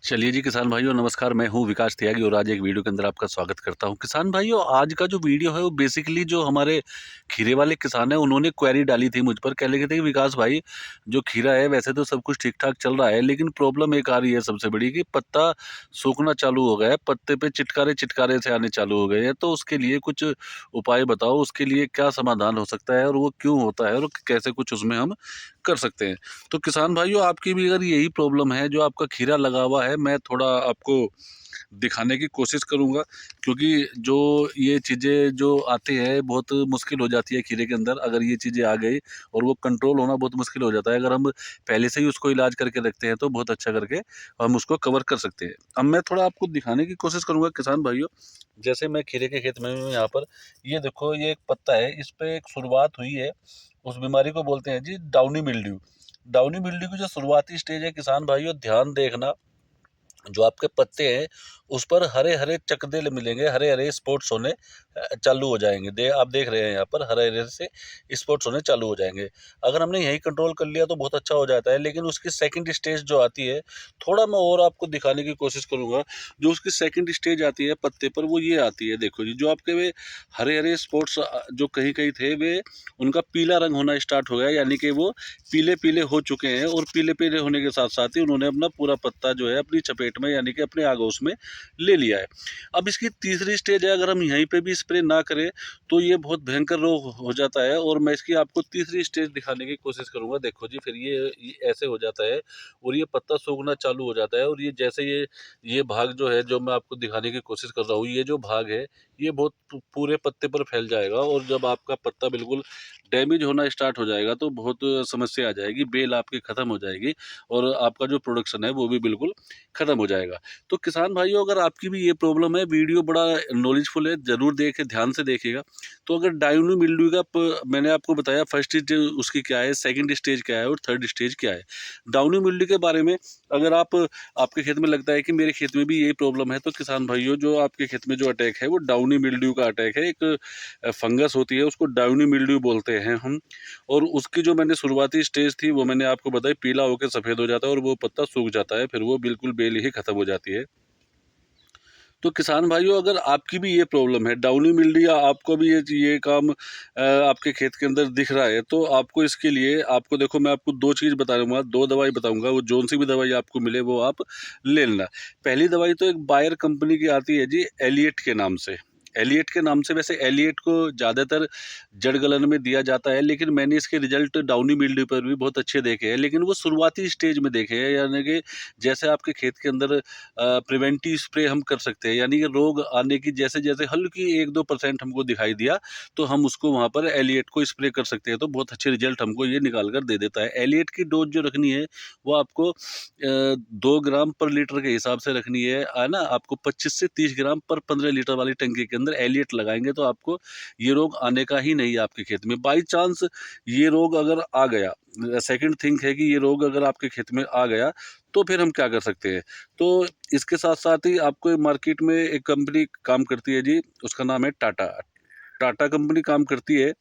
चलिए जी किसान भाइयों नमस्कार। मैं हूँ विकास त्यागी और आज एक वीडियो के अंदर आपका स्वागत करता हूँ। किसान भाइयों आज का जो वीडियो है वो बेसिकली जो हमारे खीरे वाले किसान हैं उन्होंने क्वेरी डाली थी मुझ पर। कह रहे थे कि विकास भाई जो खीरा है वैसे तो सब कुछ ठीक ठाक चल रहा है, लेकिन प्रॉब्लम एक आ रही है सबसे बड़ी कि पत्ता सूखना चालू हो गया है, पत्ते पे चिटकारे चिटकारे से आने चालू हो गए हैं। तो उसके लिए कुछ उपाय बताओ, उसके लिए क्या समाधान हो सकता है और वो क्यों होता है और कैसे कुछ उसमें हम कर सकते हैं। तो किसान भाइयों आपकी भी अगर यही प्रॉब्लम है, जो आपका खीरा लगा हुआ है, मैं थोड़ा आपको दिखाने की कोशिश करूंगा, क्योंकि जो ये चीज़ें जो आती है बहुत मुश्किल हो जाती है खीरे के अंदर। अगर ये चीज़ें आ गई और वो कंट्रोल होना बहुत मुश्किल हो जाता है। अगर हम पहले से ही उसको इलाज करके रखते हैं तो बहुत अच्छा करके हम उसको कवर कर सकते हैं। अब मैं थोड़ा आपको दिखाने की कोशिश करूंगा किसान भाइयों। जैसे मैं खीरे के खेत में हूँ यहाँ पर, ये देखो ये एक पत्ता है, इस पे एक शुरुआत हुई है। उस बीमारी को बोलते हैं जी डाउनी मिल्ड्यू। डाउनी मिल्ड्यू की जो शुरुआती स्टेज है किसान भाइयों, ध्यान देखना, जो आपके पत्ते हैं उस पर हरे हरे चकदे मिलेंगे, हरे हरे स्पॉट्स होने चालू हो जाएंगे। आप देख रहे हैं यहाँ पर हरे हरे से स्पॉट्स होने चालू हो जाएंगे। अगर हमने यही कंट्रोल कर लिया तो बहुत अच्छा हो जाता है। लेकिन उसकी सेकंड स्टेज जो आती है, थोड़ा मैं और आपको दिखाने की कोशिश करूंगा। जो उसकी सेकंड स्टेज आती है पत्ते पर, वो ये आती है। देखो जी, जो आपके वे हरे हरे स्पॉट्स जो कहीं कहीं थे, वे उनका पीला रंग होना स्टार्ट हो गया, यानी कि वो पीले पीले हो चुके हैं। और पीले पीले होने के साथ साथ ही उन्होंने अपना पूरा पत्ता जो है अपनी चपेट में, यानी कि अपने आगोश में ले लिया है। अब इसकी तीसरी स्टेज है, अगर हम यहीं पे भी स्प्रे ना करें तो ये बहुत भयंकर रोग हो जाता है। और मैं इसकी आपको तीसरी स्टेज दिखाने की कोशिश करूंगा। देखो जी, फिर ये ऐसे हो जाता है और ये पत्ता सूखना चालू हो जाता है। और ये जैसे ये भाग जो है, जो मैं आपको दिखाने की कोशिश कर रहा हूँ, ये जो भाग है ये बहुत पूरे पत्ते पर फैल जाएगा। और जब आपका पत्ता बिल्कुल डैमेज होना स्टार्ट हो जाएगा तो बहुत समस्या आ जाएगी, बेल आपकी ख़त्म हो जाएगी और आपका जो प्रोडक्शन है वो भी बिल्कुल ख़त्म हो जाएगा। तो किसान भाइयों अगर आपकी भी ये प्रॉब्लम है, वीडियो बड़ा नॉलेजफुल है, ज़रूर देखें, ध्यान से देखिएगा। तो अगर डाउनी मिल्ड्यू का मैंने आपको बताया फर्स्ट स्टेज उसकी क्या है, सेकंड स्टेज क्या है और थर्ड स्टेज क्या है। डाउनी मिल्ड्यू के बारे में अगर आपके खेत में लगता है कि मेरे खेत में भी यही प्रॉब्लम है, तो किसान भाइयों जो आपके खेत में जो अटैक है वो डाउनी मिल्ड्यू का अटैक है। एक फंगस होती है, उसको डाउनी मिल्ड्यू बोलते हैं हम। और उसकी जो मैंने शुरुआती स्टेज थी वो मैंने आपको बताई, पीला होकर सफ़ेद हो जाता है और वो पत्ता सूख जाता है, फिर वो बिल्कुल बेल ही ख़त्म हो जाती है। तो किसान भाइयों अगर आपकी भी ये प्रॉब्लम है डाउनी मिल्ड्यू, या आपको भी ये काम आपके खेत के अंदर दिख रहा है, तो आपको इसके लिए आपको देखो, मैं आपको दो चीज़ बता दूंगा, दो दवाई बताऊंगा। वो जोन सी भी दवाई आपको मिले वो आप ले लेना। पहली दवाई तो एक बायर कंपनी की आती है जी, एलिएट के नाम से। एलिएट के नाम से, वैसे एलिएट को ज़्यादातर जड़ गलन में दिया जाता है, लेकिन मैंने इसके रिजल्ट डाउनी मिल्ड्यू पर भी बहुत अच्छे देखे हैं, लेकिन वो शुरुआती स्टेज में देखे हैं। यानी कि जैसे आपके खेत के अंदर प्रिवेंटिव स्प्रे हम कर सकते हैं, यानी कि रोग आने की जैसे जैसे हल्की 1-2% हमको दिखाई दिया तो हम उसको वहाँ पर एलिएट को स्प्रे कर सकते हैं, तो बहुत अच्छे रिजल्ट हमको ये निकाल कर दे देता है। एलिएट की डोज जो रखनी है वो आपको 2 ग्राम पर लीटर के हिसाब से रखनी है ना। आपको 25 से 30 ग्राम पर 15 लीटर वाली टंकी के अंदर एलिएट लगाएंगे तो आपको ये रोग आने का ही नहीं है आपके खेत में। बाई चांस ये रोग अगर आ गया, सेकंड थिंग है कि ये रोग अगर आपके खेत में आ गया तो फिर हम क्या कर सकते हैं। तो इसके साथ साथ ही आपको मार्केट में एक कंपनी काम करती है जी, उसका नाम है टाटा। टाटा कंपनी काम करती है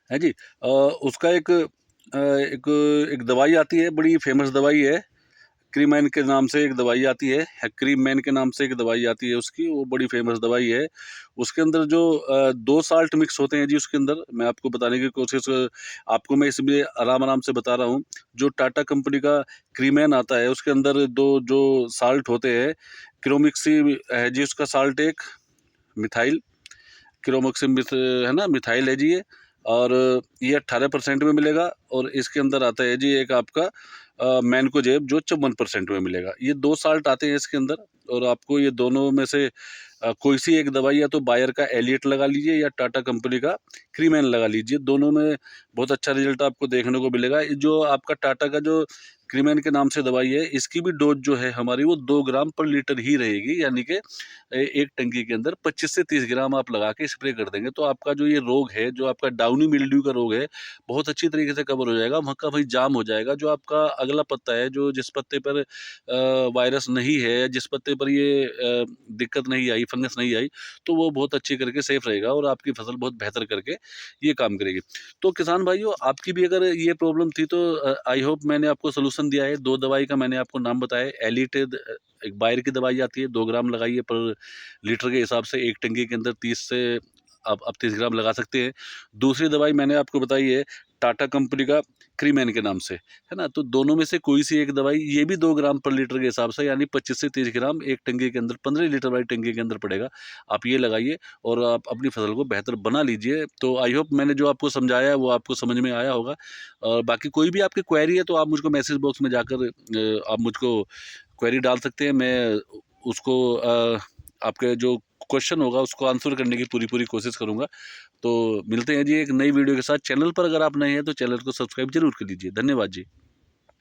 जी। उसका एक एक दवाई आती है, बड़ी फेमस दवाई है, क्रीमैन के नाम से एक दवाई आती है, क्रीमैन के नाम से एक दवाई आती है उसकी, वो बड़ी फेमस दवाई है। उसके अंदर जो 2 साल्ट मिक्स होते हैं जी उसके अंदर, मैं आपको बताने की कोशिश आपको मैं इसमें आराम-आराम से बता रहा हूँ। जो टाटा कंपनी का क्रीमैन आता है उसके अंदर 2 जो साल्ट होते हैं, क्रोमिक्सी है जी उसका साल्ट एक, मिथाइल, क्रोमोक्सिम है ना, मिथाइल है जी ये। और ये 18% में मिलेगा। और इसके अंदर आता है जी एक आपका मैनकोजेब, जो 54% में मिलेगा। ये 2 साल्ट आते हैं इसके अंदर। और आपको ये दोनों में से कोई सी एक दवाई, या तो बायर का एलिएट लगा लीजिए या टाटा कंपनी का क्रीमैन लगा लीजिए, दोनों में बहुत अच्छा रिजल्ट आपको देखने को मिलेगा। ये जो आपका टाटा का जो क्रीमैन के नाम से दवाई है, इसकी भी डोज जो है हमारी वो 2 ग्राम पर लीटर ही रहेगी, यानी कि एक टंकी के अंदर 25 से 30 ग्राम आप लगा के स्प्रे कर देंगे तो आपका जो ये रोग है, जो आपका डाउनी मिल्ड्यू का रोग है, बहुत अच्छी तरीके से कवर हो जाएगा। वहाँ का वही जाम हो जाएगा। जो आपका अगला पत्ता है, जो जिस पत्ते पर वायरस नहीं है, जिस पत्ते पर ये दिक्कत नहीं आई, फंगस नहीं आई, तो वो बहुत अच्छी करके सेफ रहेगा और आपकी फसल बहुत बेहतर करके ये काम करेगी। तो किसान भाइयों आपकी भी अगर ये प्रॉब्लम थी तो आई होप मैंने आपको सोल्यूशन ऑप्शन दिया है। 2 दवाई का मैंने आपको नाम बताया है। एलिट एक बायर की दवाई आती है, 2 ग्राम लगाइए पर लीटर के हिसाब से, 1 टंकी के अंदर 30 से आप 30 ग्राम लगा सकते हैं। दूसरी दवाई मैंने आपको बताई है टाटा कंपनी का क्रीमैन के नाम से, है ना? तो दोनों में से कोई सी एक दवाई, ये भी 2 ग्राम पर लीटर के हिसाब से, यानी 25 से 30 ग्राम एक टंकी के अंदर, 15 लीटर वाली टंकी के अंदर पड़ेगा। आप ये लगाइए और आप अपनी फसल को बेहतर बना लीजिए। तो आई होप मैंने जो आपको समझाया है वो आपको समझ में आया होगा। और बाकी कोई भी आपकी क्वेरी है तो आप मुझको मैसेज बॉक्स में जाकर आप मुझको क्वेरी डाल सकते हैं। मैं उसको आपके जो क्वेश्चन होगा उसको आंसर करने की पूरी कोशिश करूँगा। तो मिलते हैं जी एक नई वीडियो के साथ। चैनल पर अगर आप नए हैं तो चैनल को सब्सक्राइब ज़रूर कर लीजिए। धन्यवाद जी।